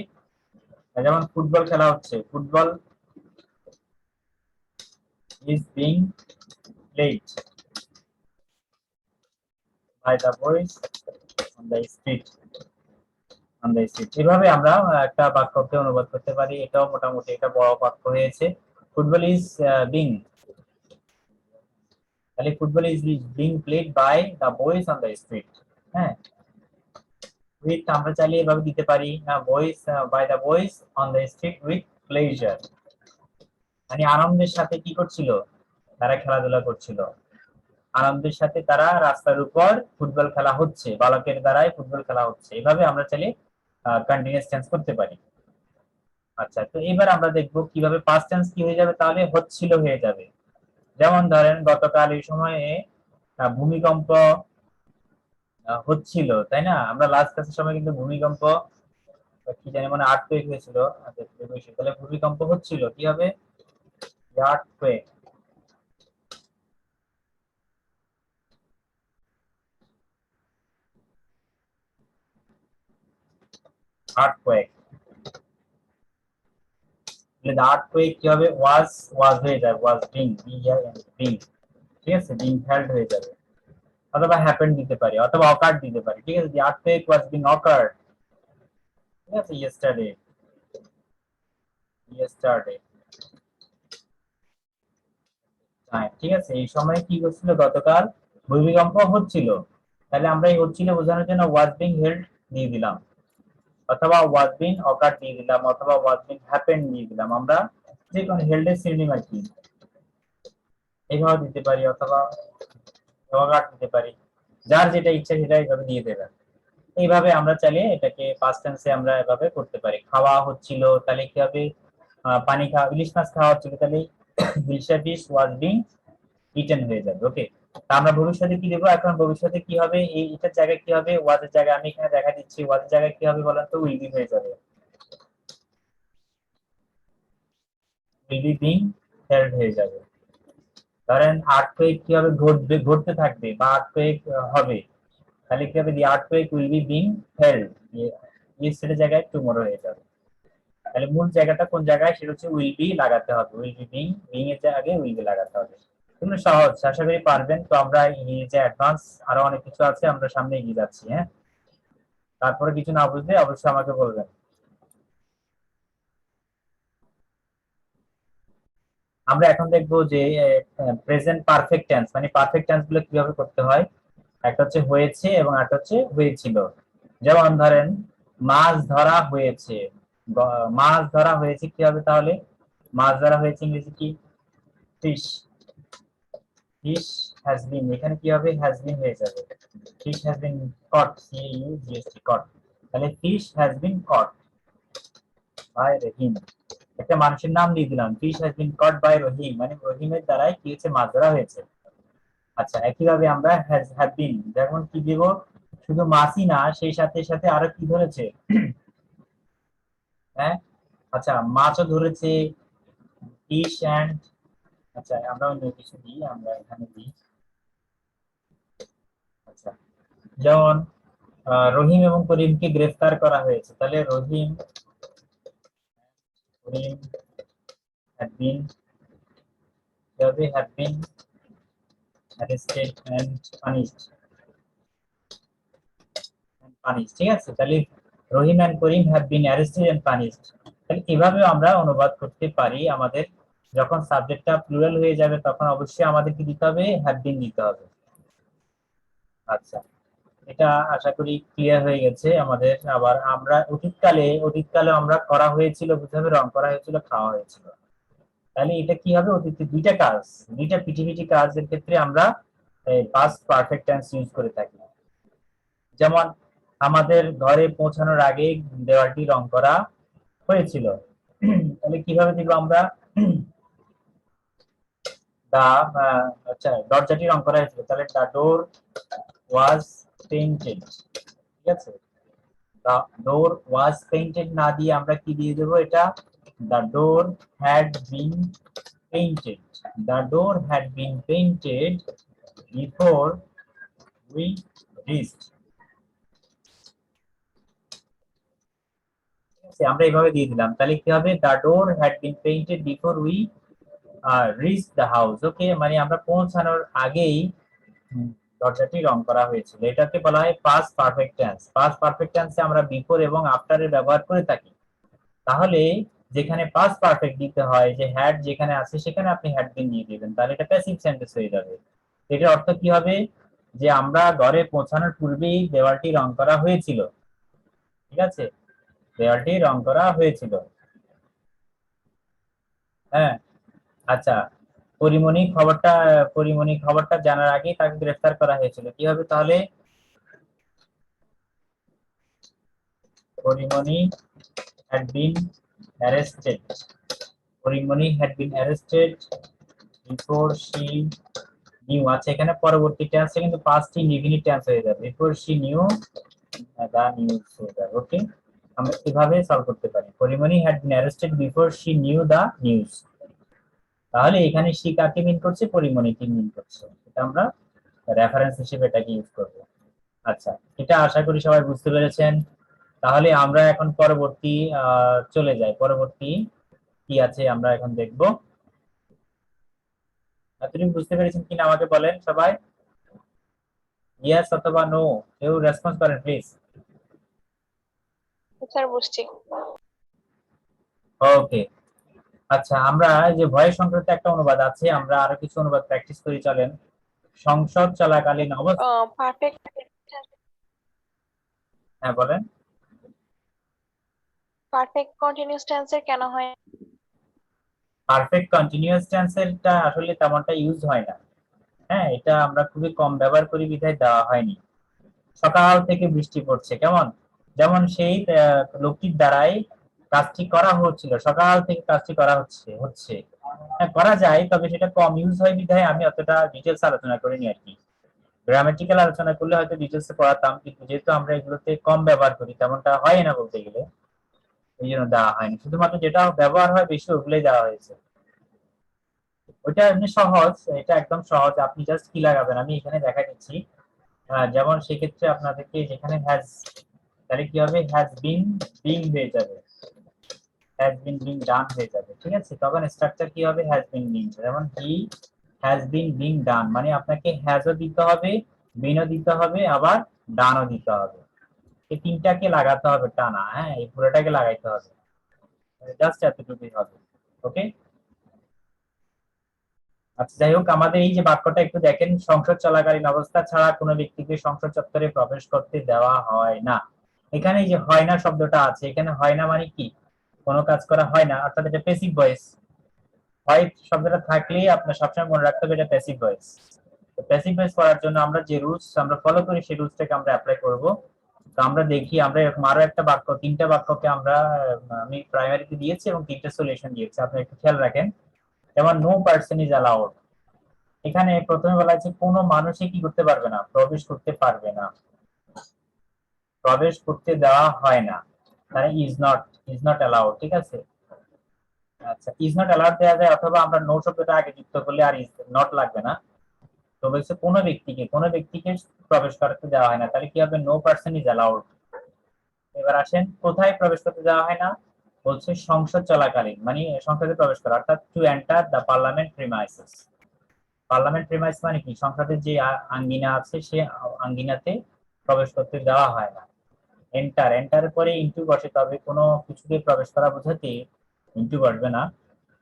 S1: যেমন ফুটবল খেলা হচ্ছে, football is being played by the boys on the street, on the street। এভাবে আমরা একটা বাক্যকে অনুবাদ করতে পারি। এটাও মোটামুটি একটা বড় বাক্য হয়েছে, ফুটবল ইজ বিং, তাহলে football is being played by the boys on the street. হ্যাঁ, উইথ আমরা চাইলে এভাবে দিতে পারি, boys by the boys on the street with pleasure, মানে আনন্দের সাথে কি করছিল, তারা খেলাধুলা করছিল, আনন্দের সাথে তারা রাস্তার উপর ফুটবল খেলা হচ্ছে, বালকের দ্বারাই ফুটবল খেলা হচ্ছে। এভাবে আমরা চাইলে কন্টিনিউয়াস টেন্স করতে পারি। আচ্ছা, তো এবার আমরা দেখবো কিভাবে পাস্ট টেন্স কি হয়ে যাবে, তাহলে হচ্ছিল হয়ে যাবে। যেমন ধরেন গতকাল এই সময়ে ভূমিকম্প হচ্ছিল, তাই না, আমরা লাস্ট ক্লাসের সময় কিন্তু ভূমিকম্প কি জানি মানে আর্থকুয়েক হয়েছিল, তাহলে ভূমিকম্প হচ্ছিল, কি হবে, আর্থকুয়েক। আর্থকুয়েক, তাহলে the earthquake কি হবে, was হয়ে যাবে, was being, being, ঠিক আছে, being held হয়ে যাবে, অথবা happened দিতে পারি, অথবা occurred দিতে পারি। ঠিক আছে, the earthquake was being occurred, ঠিক আছে, yesterday, হ্যাঁ, ঠিক আছে, এই সময় কি করছিল, গতকাল ভূমিকম্প হচ্ছিল, তাহলে আমরা এই হচ্ছিল বোঝানোর জন্য was being held দিয়ে দিলাম, অথবা was being occurred দিয়ে দিলাম, অথবা was being happened দিয়ে দিলাম। আমরা যে কোনো হেল্ড এর সিনোনিম আর কি এইভাবে দিতে পারি, অথবা occurred দিতে পারি, যার যেটা ইচ্ছা সেটা এইভাবে দিয়ে দেবেন। এইভাবে আমরা চাইলে এটাকে পাস্ট টেন্সে আমরা এভাবে করতে পারি। খাওয়া হচ্ছিল, তাহলে কি হবে, পানি খাওয়া, ইলিশ মাছ খাওয়া হচ্ছিল, তাহলে Ilisha fish was being eaten হয়ে যাবে। ওকে, আমরা ভবিষ্যতে কি দেবো, এখন ভবিষ্যতে কি হবে, এই এটার জায়গায় কি হবে, ওয়াজের জায়গায় আমি এখানে দেখা দিচ্ছি, ওয়াজের জায়গায় কি হবে বলেন তো, উইল বি হয়ে যাবে, উইল বি বিং হেল্ড হয়ে যাবে। ধরেন আর্থকুয়েক কি হবে, ঘটবে, ঘটতে থাকবে, বা আর্থকুয়েক হবে, তাহলে কি হবে, the earthquake will be being held, yesterday জায়গায় টুমরো হয়ে যাবে। তাহলে মূল জায়গাটা কোন জায়গায়, সেটা হচ্ছে উইল বি লাগাতে হবে, উইল বি বিং, বিং এর আগে উইল বি লাগাতে হবে। এগুলো সহজ, আশা করি পারবেন। তো আমরা ইংরেজিতে অ্যাডভান্স আরো অনেক কিছু আছে, আমরা সামনে এগিয়ে যাচ্ছি। হ্যাঁ, তারপরে কিছু না বুঝলে অবশ্যই আমাকে বলবেন। আমরা এখন দেখবো যে প্রেজেন্ট পারফেক্ট টেন্স, মানে পারফেক্ট টেন্স গুলো কিভাবে করতে হয়। একটা হচ্ছে হয়েছে এবং একটা হচ্ছে হয়েছিল। যেমন ধরেন মাছ ধরা হয়েছে, মাছ ধরা হয়েছে কি হবে, তাহলে মাছ ধরা হয়েছে ইংরেজি কি, ফিশ, ফিশ হ্যাজ বিন, এখানে কি হবে, হ্যাজ বিন হয়ে যাবে, fish has been caught, CAUGHT caught, তাহলে fish has been caught by Rahim, একটা মানুষের নাম দিয়ে দিলাম, fish has been caught by Rahim, মানে রহিমের দ্বারাই কি হচ্ছে, মাছ ধরা হয়েছে। আচ্ছা, একইভাবে আমরা হ্যাজ হ্যাভ বিন, যেমন কি দিব, শুধু মাছই না, সেই সাথে সাথে আরো কি ধরেছে, হ্যাঁ, আচ্ছা, মাছও ধরেছে, ফিশ এন্ড, আচ্ছা আমরা অন্য কিছু দিই, আমরা এখানে দিই, আচ্ছা, যেমন রহিম এবং করিমকে গ্রেফতার করা হয়েছে, তাহলে রহিম, করিম have been, they have been arrested and punished, ঠিক আছে, তাহলে Rahim and Karim have been arrested and punished। তাহলে এভাবে আমরা অনুবাদ করতে পারি আমাদের যখন সাবজেক্টটা প্লুরাল হয়ে যাবে তখন অবশ্যই আমাদের কি দিতে হবে, হ্যাভ বিন দিতে হবে। আচ্ছা, এটা আশা করি ক্লিয়ার হয়ে গেছে আমাদের। আবার আমরা অতীতকালে আমরা করা হয়েছিল বুঝাবে, রং করা হয়েছিল, খাওয়া হয়েছিল। তাহলে এটা কি হবে, অতীতে দুইটা কাজ, দুইটা পিটিপিটি কাজের ক্ষেত্রে আমরা পাস্ট পারফেক্ট টেন্স ইউজ করে থাকি। যেমন আমাদের ঘরে পৌঁছানোর আগে দেওয়ালটি রং করা হয়েছিল। তাহলে কিভাবে দিব আমরা, দা আচ্ছা দরজাটি রং করা হয়েছিল, তাহলে দা ডোর ওয়াজ পেইন্টেড। ঠিক আছে, দা ডোর ওয়াজ পেইন্টেড না দিয়ে আমরা কি দিয়ে দেবো, এটা the door had been painted. The door had been painted before we reached. আমরা এইভাবে দিয়ে দিলাম, তাহলে কি হবে, the door had been painted before we reach the house. Okay, মানে আমরা পৌঁছানোর আগেই দরজাটি রং করা হয়েছিল। এটাকে বলা হয় past perfect tense. Past perfect টেন্সে আমরা বিফোর এবং আফটারের ব্যবহার করে থাকি। তাহলে যেখানে পাস্ট পারফেক্ট দিতে হয়, যে হ্যাড যেখানে আছে সেখানে আপনি হ্যাড বিন দিয়ে দিবেন, তাহলে এটা প্যাসিভ সেন্টেন্স হয়ে যাবে। এটার অর্থ কি হবে, যে আমরা ঘরে পৌঁছানোর পূর্বেই দেওয়ালটি রং করা হয়েছিল। ঠিক আছে, দেওয়ালটি রং করা হয়েছিল। হ্যাঁ, আচ্ছা, পরিমণি খবরটা জানার আগে তাকে গ্রেফতার করা হয়েছিল, কি হবে তাহলে, Pori Moni had been arrested. Pori Moni had been arrested before she knew। আচ্ছা, এখানে পরবর্তী টেন্সে কিন্তু পাস্ট ইনডিফিনিট টেন্স হয়ে যাবে, before she knew the news হয়ে যাবে। ওকে, আমরা কিভাবে সলভ করতে পারি, Pori Moni had been arrested before she knew the news। তাহলে এখানে she কাকে মিন করছে, পরিমণিকে মিন করছে। এটা আমরা রেফারেন্স হিসেবে এটাকে ইউজ করব। আচ্ছা, এটা আশা করি সবাই বুঝতে পেরেছেন। তাহলে আমরা এখন পরবর্তী চলে যাই, পরবর্তী কি আছে আমরা এখন দেখব। তুমি বুঝতে পেরেছেন কিনা আমাকে বলেন সবাই, ইয়েস অথবা নো, কেউ রেসপন্স করেন প্লিজ।
S3: স্যার বুঝছি।
S1: ওকে, আচ্ছা, আমরা যে ভয়েস সংক্রান্ত একটা অনুবাদ আছে, আমরা আরো কিছু অনুবাদ প্র্যাকটিস করি, চলেন। সংসদ চলাকালীন অবস্থা,
S3: পারফেক্ট
S1: হ্যাঁ বলেন।
S3: পারফেক্ট কন্টিনিউয়াস টেন্সের কেন হয়?
S1: পারফেক্ট কন্টিনিউয়াস টেন্সেরটা আসলে তেমনটা ইউজ হয় না। হ্যাঁ, এটা আমরা খুবই কম ব্যবহার করি বিধায় দেওয়া হয়নি। সকাল থেকে বৃষ্টি পড়ছে, কেমন, যেমন সেই লোকটির দ্বারাই কাজটি করা হচ্ছিল, সকাল থেকে কাজটি করা হচ্ছে হচ্ছে হ্যাঁ, করা যায়, তবে সেটা কম ইউজ হয় বিধায় আমি অতটা ডিটেলস আলোচনা করিনি আর কি। গ্রামাটিক্যাল আলোচনা করলে হয়তো ডিটেলসে পড়াতাম, কিন্তু যেহেতু আমরা এগুলোতে কম ব্যবহার করি, তেমনটা হয় না বলতে গেলে, এই জন্য দেওয়া হয়নি। শুধুমাত্র যেটা ব্যবহার হয় বেশি ওগুলোই দেওয়া হয়েছে। ওইটা এমনি সহজ, এটা একদম সহজ, আপনি জাস্ট কি লাগাবেন আমি এখানে দেখা দিচ্ছি। যেমন সেক্ষেত্রে আপনাদেরকে যেখানে হ্যাজ, তাহলে কি হবে, হ্যাজ বিন বিং হয়ে যাবে, হ্যাজ বিন বিং ডান হয়ে যাবে। ঠিক আছে, তখন স্ট্রাকচার কি হবে, হ্যাজ বিন বিং। যেমন he has been being done, মানে আপনাকে হ্যাজও দিতে হবে, বিনও দিতে হবে, আবার ডানও দিতে হবে। এই তিনটাকে লাগাতে হবে টানা, হ্যাঁ, এই পুরোটাকে লাগাইতে হবে, জাস্ট এতটুকুই হবে। ওকে, আচ্ছা, যাই হোক, আমাদের এই যে বাক্যটা একটু দেখেন, সংসদ চলাকালীন অবস্থা ছাড়া কোনো ব্যক্তিকে সংসদ চত্বরে প্রবেশ করতে দেওয়া হয় না। এখানে এই যে হয় না শব্দটা আছে, এখানে হয় না মানে কি, কোনো কাজ করা হয় না, অর্থাৎ এটা প্যাসিভ ভয়েস। হয় শব্দটা থাকলেই আপনার সবসময় মনে রাখতে হবে এটা প্যাসিভ ভয়েস। তো প্যাসিভ ভয়েস করার জন্য আমরা যে রুলস আমরা ফলো করি সেই রুলসটাকে আমরা অ্যাপ্লাই করব। তো আমরা দেখি, আমরা এরকম আরো একটা বাক্য, তিনটা বাক্যকে আমরা আমি প্রাইমারিতে দিয়েছি এবং তিনটা সলিউশন দিয়েছি, আপনি একটু খেয়াল রাখেন। যেমন নো পারসন ইজ অ্যালাউড, এখানে প্রথমে বলা আছে কোনো মানুষই কি করতে পারবে না, প্রবেশ করতে পারবে না, প্রবেশ করতে দেওয়া হয় না, মানে ইজ নট অ্যালাউড। ঠিক আছে, আচ্ছা, ইজ নট অ্যালাউড দেওয়া যায়, অথবা আমরা নো শব্দটা আগে যুক্ত করলে আর ইজ নট লাগবে না। তো বলছে কোনো ব্যক্তিকে প্রবেশ করতে দেওয়া হয় না, তাহলে কি হবে, নো পারসন ইজ অ্যালাউড। এবার আসেন, কোথায় প্রবেশ করতে দেওয়া হয় না, বলছে সংসদ চলাকালীন, মানে সংসদে প্রবেশ করা, অর্থাৎ to enter the parliament premises. Parliament premise মানে কি, সংসদের যে আঙ্গিনা আছে সে আঙ্গিনাতে প্রবেশ করতে দেওয়া হয় না। এন্টার পরে ইনটু বসে, তবে কোনো কিছুতে প্রবেশ করা বোঝাতে ইনটু বসবে না।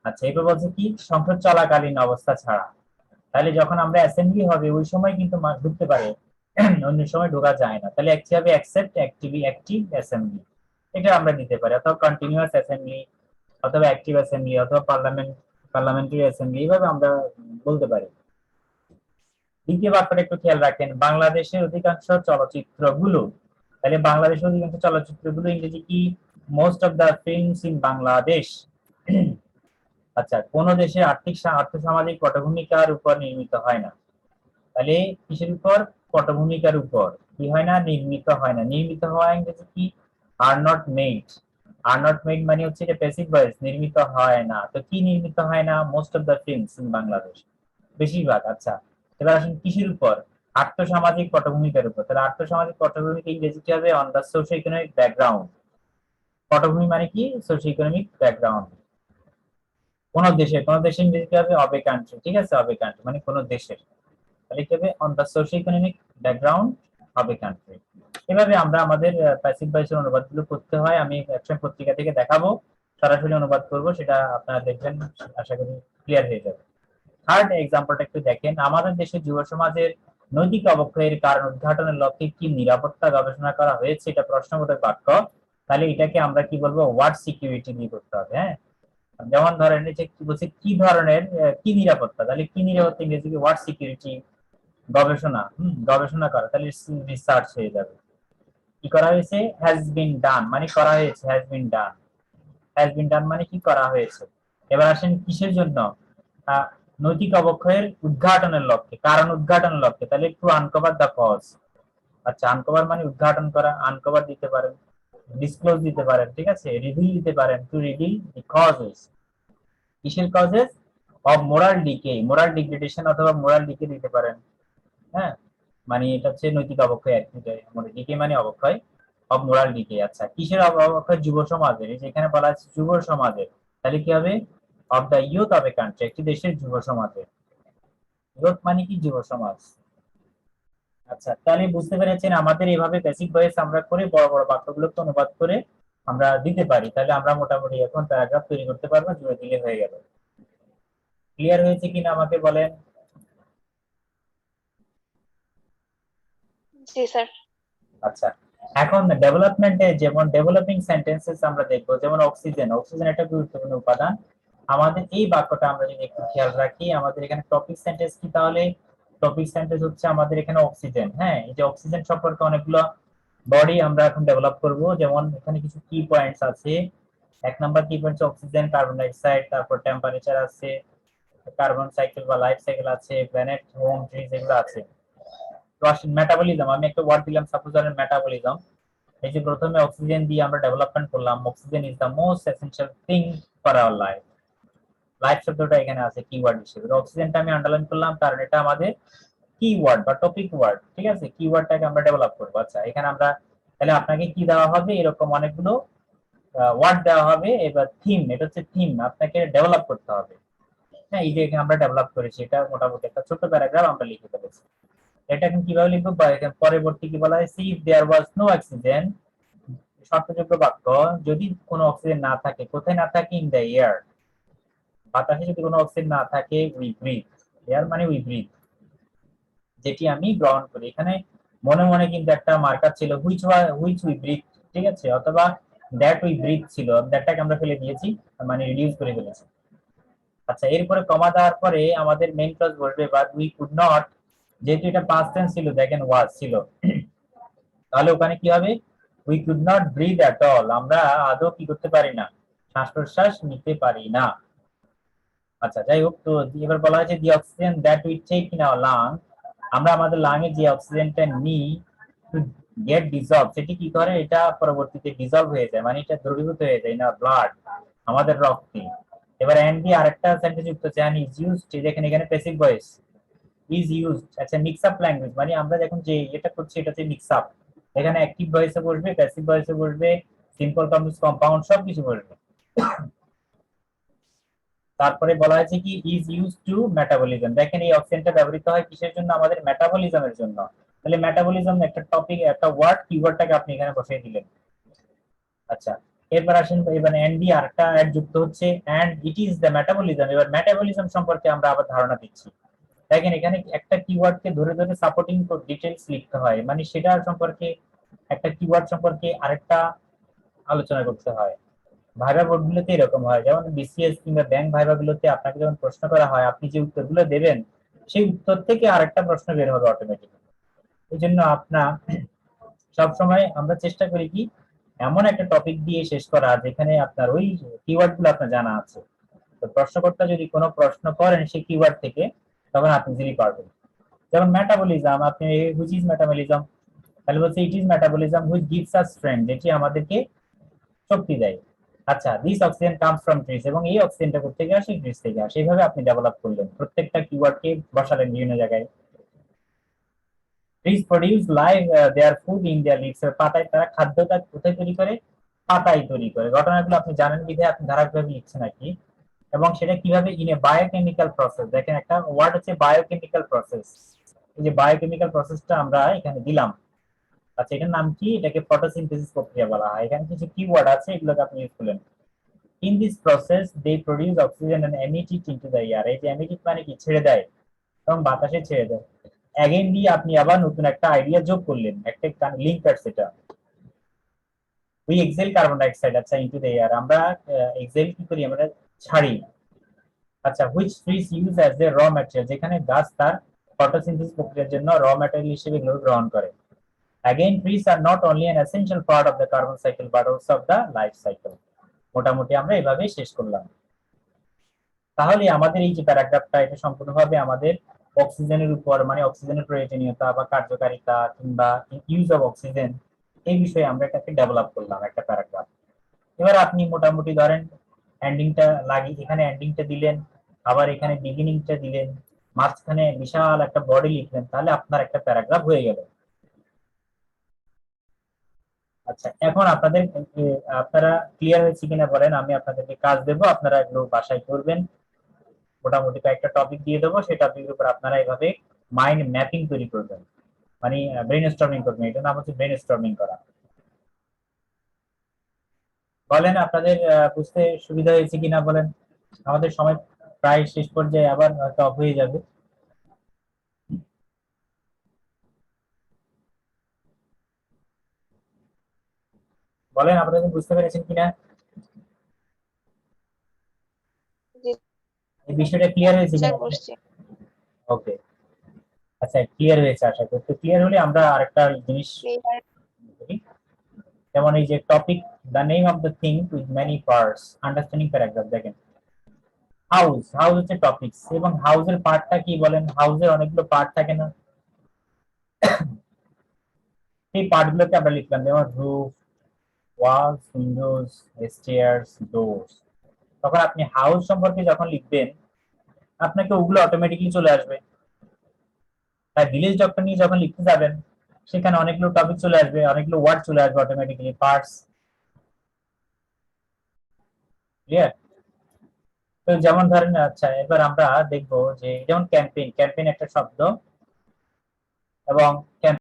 S1: আচ্ছা, এবার বলছে কি সংসদ চলাকালীন অবস্থা ছাড়া। তাহলে যখন আমরা অ্যাসেম্বলি হবে ওই সময় কিন্তু ঢুকতে পারে, অন্য সময় ঢোকা যায় না। তাহলে একটি হবে অ্যাকসেপ্ট অ্যাক্টিভ অ্যাসেম্বলি, এটা আমরা দিতে পারি, অথবা কন্টিনিউয়াস অ্যাসেম্বলি, অথবা অ্যাক্টিভ অ্যাসেম্বলি, অথবা পার্লামেন্টারি অ্যাসেম্বলি, এইভাবে আমরা বলতে পারি। দ্বিতীয় বাক্যটা একটু খেয়াল রাখেন, বাংলাদেশের অধিকাংশ চলচ্চিত্রগুলো, তাহলে বাংলাদেশের অধিকাংশ চলচ্চিত্রগুলো ইংরেজি কি? Most of the films in Bangladesh. আচ্ছা, কোন দেশের আর্থসামাজিক পটভূমিকার উপর নির্মিত হয় না। তাহলে কিসের উপর? পটভূমিকার উপর কি হয় না? নির্মিত হয় না। নির্মিত হওয়া ইংরেজি কি? Are not made. Are not made মানে হচ্ছে এটা প্যাসিভ ভয়েস, নির্মিত হয় না। তো কি নির্মিত হয় না? Most of the films in Bangladesh, বেশিরভাগ। আচ্ছা, এবার আসুন কিসের উপর? আর্থসামাজিক পটভূমিকার উপর। তাহলে আর্থসামাজিক পটভূমিকা ইংরেজি কি হবে? On the socio economic background. পটভূমি মানে কি? Socio economic background. কোন দেশের ইংরেজি কি হবে? Of a country. ঠিক আছে, অব এ কান্ট্রি মানে কোন দেশের। তাহলে কি হবে? On the socio economic background of a country. এভাবে আমরা আমাদের প্যাসিভ ভয়েসের অনুবাদগুলো করতে হয়। আমি একটা পত্রিকা থেকে দেখাবো, সরাসরি অনুবাদ করব, সেটা আপনারা দেখবেন, আশা করি ক্লিয়ার হয়ে যাবে। থার্ড এক্সাম্পলটা একটু দেখেন, আমাদের দেশের যুব সমাজের নৈতিক অবক্ষয়ের কারণ উদ্ঘাটনের লক্ষ্যে কি নিরাপত্তা গবেষণা করা হয়েছে? এটা প্রশ্নবোধক বাক্য। তাহলে এটাকে আমরা কি বলবো? ওয়ার্ড সিকিউরিটি দিয়ে করতে হবে। হ্যাঁ, যেমন ধরেন এই যে কি বলছে, কি ধরনের কি নিরাপত্তা, তাহলে কি নিরাপত্তা ইংরেজি ওয়ার্ড সিকিউরিটি। গবেষণা, গবেষণা করা, তাহলে রিসার্চ হয়ে যাবে। কি করা হয়েছে? হ্যাজ বিন ডান মানে করা হয়েছে, has been done. Has been ডান মানে কি? করা হয়েছে। এবার আসেন কিসের জন্য? নৈতিক অবক্ষয়ের উদ্ঘাটনের লক্ষ্যে, কারণ উদ্ঘাটনের লক্ষ্যে। তাহলে টু আনকভার দ্য কজ। আচ্ছা, আনকভার মানে উদ্ঘাটন করা, আনকভার দিতে পারেন, ডিসক্লোজ দিতে পারেন, ঠিক আছে, রিভিল দিতে পারেন, টু রিভিল দি কজেস। কিসের causes? Of moral decay, moral degradation অথবা মোরাল ডিকে দিতে পারেন। হ্যাঁ, মানে এটা হচ্ছে নৈতিক অবক্ষয় আর কি, ডিকে মানে অবক্ষয়, অফ মোরাল ডিকে। আচ্ছা, কিসের অবক্ষয়? যুব সমাজের। এই যে এখানে বলা আছে যুব সমাজের, তাহলে কি হবে? Of the youth of a country, একটি দেশের যুব সমাজের। ইউথ মানে কি? যুব সমাজ। আচ্ছা, তাহলে বুঝতে পেরেছেন আমাদের এইভাবে বেসিক ভয়েস আমরা করে বড় বড় বাক্যগুলোকে অনুবাদ করে আমরা দিতে পারি। তাহলে আমরা মোটামুটি এখন প্যারাগ্রাফ তৈরি করতে পারবো, জুড়ে দিলে হয়ে গেল। ক্লিয়ার হয়েছে কিনা আমাকে বলেন?
S3: জি স্যার।
S1: আচ্ছা, এখন ডেভেলপমেন্টে যেমন ডেভেলপিং সেন্টেন্সেস আমরা দেখবো, যেমন অক্সিজেন। অক্সিজেন একটা গুরুত্বপূর্ণ উপাদান। আমাদের এই বাক্যটা আমরা যদি একটু খেয়াল রাখি, আমাদের এখানে টপিক সেন্টেন্স কি? তাহলে টপিক সেন্টেন্স হচ্ছে আমাদের এখানে অক্সিজেন। হ্যাঁ, এই যে অক্সিজেন সম্পর্কে অনেকগুলো বডি আমরা এখন ডেভেলপ করব। যেমন এখানে কিছু কি পয়েন্টস আছে। এক নাম্বার কি পয়েন্টস? অক্সিজেন, কার্বন ডাইঅক্সাইড, তারপর টেম্পারেচার আছে, কার্বন সাইকেল বা লাইফ সাইকেল আছে, প্ল্যানেট, হোম, ট্রিজ, এগুলো আছে। তো আসেন মেটাবলিজম, আমি একটা ওয়ার্ড দিলাম, সাপোজ ধরেন মেটাবলিজম। এই যে প্রথমে অক্সিজেন দিয়ে আমরা ডেভেলপমেন্ট করলাম, oxygen is the most essential thing for our life. Life শব্দটা এখানে আছে কিওয়ার্ড হিসেবে। অক্সিজেনটা আমি আন্ডারলাইন করলাম কারণ এটা আমাদের কিওয়ার্ড বা টপিক ওয়ার্ড। ঠিক আছে, কিওয়ার্ডটাকে আমরা ডেভেলপ করবো। আচ্ছা, এখানে আমরা তাহলে আপনাকে কি দেওয়া হবে? এরকম অনেকগুলো ওয়ার্ড দেওয়া হবে। এবার থিম, এটা হচ্ছে থিম, আপনাকে ডেভেলপ করতে হবে। হ্যাঁ, এই যে এখানে আমরা ডেভেলপ করেছি, এটা মোটামুটি একটা ছোট প্যারাগ্রাফ আমরা লিখে ফেলেছি। এটা এখন কিভাবে লিখবো? পরবর্তী কি বলা হয়েছে? If there was no oxygen, শর্তযোগ্য বাক্য, যদি কোনো অক্সিজেন না থাকে, কোথায় না থাকে? ইন দ্য এয়ার, বাতাসে যদি কোনো অক্সিজেন না থাকে, উই ব্রিথ। এয়ার মানে উই ব্রিথ, যেটি আমি গ্রহণ করি। এখানে মনে মনে কিন্তু একটা মার্কার ছিল, হুইচ উই ব্রিথ, ঠিক আছে, অথবা দ্যাট উই ব্রিথ ছিল, দ্যাটটাকে আমরা ফেলে দিয়েছি, মানে রিডিউস করে ফেলেছি। আচ্ছা, এরপরে কমা দেওয়ার পরে আমাদের মেইন ক্লজ বসবে, বাট উই কুড নট, যেহেতু এটা পাস্ট টেন্স ছিল, দেখেন ওয়াজ ছিল, তাহলে ওখানে কি হবে? We could not breathe at all, আমরা আদৌ কি করতে পারি না? শ্বাস প্রশ্বাস নিতে পারি না। আচ্ছা, যাই হোক, তো এবার বলা হয়েছে the oxygen that we take in our lung, আমরা আমাদের লাঙে যে অক্সিজেনটা নিই, টু গেট ডিজলভ, সেটি কি করে? এটা পরবর্তীতে ডিজলভ হয়ে যায়, মানে এটা দ্রবীভূত হয়ে যায় না ব্লাড, আমাদের রক্তে। এবার এন্ড দিয়ে আরেকটা সেন্টেন্স যুক্ত হচ্ছে, এন্ড ইজ ইউজড, দেখেন এখানে প্যাসিভ ভয়েস, ইজ ইউজড। আচ্ছা, মিক্স আপ ল্যাঙ্গুয়েজ মানে আমরা যখন যে এটা করছি এটাতে মিক্স আপ, এখানে অ্যাক্টিভ ভয়েসে বসবে, প্যাসিভ ভয়েসে বসবে, সিম্পল কমপ্লেক্স কম্পাউন্ড সবকিছু বসবে। তারপরে বলা হয়েছে কি ইজ ইউজ টু মেটাবলিজম, দেখেন এই অপশনটা ব্যবহৃত হয় কিসের জন্য? আমাদের মেটাবলিজমের জন্য। তাহলে মেটাবলিজম একটা টপিক, একটা ওয়ার্ড, কিওয়ার্ডটাকে আপনি এখানে বসিয়ে দিলেন। আচ্ছা, এরপর আসেন এবার এন্ড দিয়ে আরেকটা অ্যাড যুক্ত হচ্ছে, and it is the metabolism. এবার মেটাবলিজম সম্পর্কে আমরা আবার ধারণা দিচ্ছি। দেখেন এখানে একটা কিওয়ার্ডকে ধরে ধরে সাপোর্টিং ডিটেইলস লিখতে হয়, মানে সেটা সম্পর্কে একটা কিওয়ার্ড সম্পর্কে আরেকটা আলোচনা করতে হয়। ভাইবা বোর্ড গুলোতে এরকম হয়, যেমন বিসিএস কিংবা ব্যাংক ভাইবা গুলোতে আপনাকে যখন প্রশ্ন করা হয়, আপনি যে উত্তরগুলো দেবেন সেই উত্তর থেকে আরেকটা প্রশ্ন বের হবে অটোমেটিক। এই জন্য আপনার সবসময় আমরা চেষ্টা করি কি এমন একটা টপিক দিয়ে শেষ করা যেখানে আপনার ওই কিওয়ার্ড গুলো আপনার জানা আছে। তো প্রশ্নকর্তা যদি কোনো প্রশ্ন করেন সেই কিওয়ার্ড থেকে, তখন আপনি ইজিলি পারবেন। যেমন মেটাবলিজম, আপনি হুইচ ইজ মেটাবলিজম, তাহলে বলছে it is metabolism which gives us strength, যেটি আমাদেরকে শক্তি দেয়। আচ্ছা, this oxygen comes from trees, এবং এই অক্সিজেনটা কোথা থেকে আসে? ট্রিজ থেকে আসে। এইভাবে আপনি ডেভেলপ করলেন, প্রত্যেকটা কিওয়ার্ডকে বসালেন বিভিন্ন জায়গায়। Trees produce live their food in their leaves, পাতায় তারা খাদ্যটা কোথায় তৈরি করে? পাতায় তৈরি করে। ঘটনাগুলো আপনি জানেন বিধায় আপনি ধারাবাহিকভাবে লিখছেন আর কি। এবং সেটা কিভাবে? In a biochemical process. দেখেন একটা ওয়ার্ড হচ্ছে বায়োকেমিক্যাল প্রসেস। এই যে বায়োকেমিক্যাল প্রসেসটা আমরা এখানে দিলাম। আচ্ছা, এটার নাম কি? এটাকে ফটোসিনথেসিস প্রক্রিয়া বলা হয়। এখানে কিছু কিওয়ার্ড আছে, এগুলোকে আপনি ইউজ করলেন। In this process they produce oxygen and emit it into the air. এই যে এমিট ইট মানে কি? ছেড়ে দেয়, এবং বাতাসে ছেড়ে দেয়। অ্যাগেন দিয়ে আপনি আবার নতুন একটা আইডিয়া যোগ করলেন, একটা লিঙ্ক আছে সেটা। উই এক্সেল কার্বন ডাইঅক্সাইড, আচ্ছা, ইনটু দ্য এয়ার। আমরা এক্সেল কি করি? আমরা ছাড়ি। আচ্ছা, which trees use as a র ম্যাটেরিয়াল, যেখানে গাছ তার ফটোসিনথেসিস প্রক্রিয়ার জন্য র ম্যাটেরিয়াল হিসেবে এগুলো গ্রহণ করে। Again, trees are not only an essential part of the carbon cycle but also of the life cycle. মোটামুটি আমরা এভাবে শেষ করলাম। তাহলে আমাদের এই যে প্যারাগ্রাফটা, এটা সম্পূর্ণভাবে আমাদের অক্সিজেনের উপর, মানে অক্সিজেনের প্রয়োজনীয়তা বা কার্যকারিতা কিংবা ইউজ অফ অক্সিজেন, এই বিষয়ে আমরা এটাকে ডেভেলপ করলাম একটা প্যারাগ্রাফ। এবার আপনি মোটামুটি ধরেন এন্ডিংটা লাগিয়ে এখানে এন্ডিংটা দিলেন, আবার এখানে বিগিনিংটা দিলেন, মাঝখানে বিশাল একটা বডি লিখলেন, তাহলে আপনার একটা প্যারাগ্রাফ হয়ে গেল। আচ্ছা, এখন আপনারা ক্লিয়ার হয়েছে কিনা বলেন? আমি আপনাদেরকে কাজ দেবো, আপনারা এগুলো বাসায় করবেন। মোটামুটি কয়েকটা টপিক দিয়ে দেবো, সেই টপিকের উপর আপনারা এভাবে মাইন্ড ম্যাপিং তৈরি করবেন, মানে ব্রেন স্টর্মিং করবেন। এটার নাম হচ্ছে ব্রেন স্টর্মিং করা। বলেন আপনাদের বুঝতে সুবিধা হয়েছে কিনা বলেন। আমাদের সময় প্রায় শেষ পর্যায়ে, আবার হয়তো অফ হয়ে যাবে। বলেন আপনাদের বুঝতে পেরেছেন কিনা,
S3: জি
S1: এই বিষয়টা ক্লিয়ার হয়েছে
S3: স্যার,
S1: কিনা?
S3: বুঝছি।
S1: ওকে, আচ্ছা, ক্লিয়ার হয়েছে আশা করি। তো ক্লিয়ার হলে আমরা আরেকটা জিনিস
S3: Clear.
S1: করি। যেমন এই যে topic, the name of the thing with many parts, understanding paragraph. দেখেন হাউস, হাউস হচ্ছে টপিকস, এবং হাউসের পার্টটা কি বলেন? হাউসের অনেকগুলো পার্ট থাকে না? সেই পার্টগুলোকে আমরা লিখলাম, যেমন roof, walls, windows, stairs, doors. তখন আপনি হাউস সম্পর্কে যখন লিখবেন, আপনাকে ওগুলো অটোমেটিকলি চলে আসবে। তাই ভিলেজ ডক্টর নিয়ে যখন লিখতে যাবেন, সেখানে অনেকগুলো টপিক চলে আসবে, অনেকগুলো ওয়ার্ড চলে আসবে অটোমেটিক্যালি, পার্টস। ক্লিয়ার? তো যেমন ধরেন, আচ্ছা এবার আমরা দেখবো যে যেমন ক্যাম্পেইন, ক্যাম্পেইন একটা শব্দ, এবং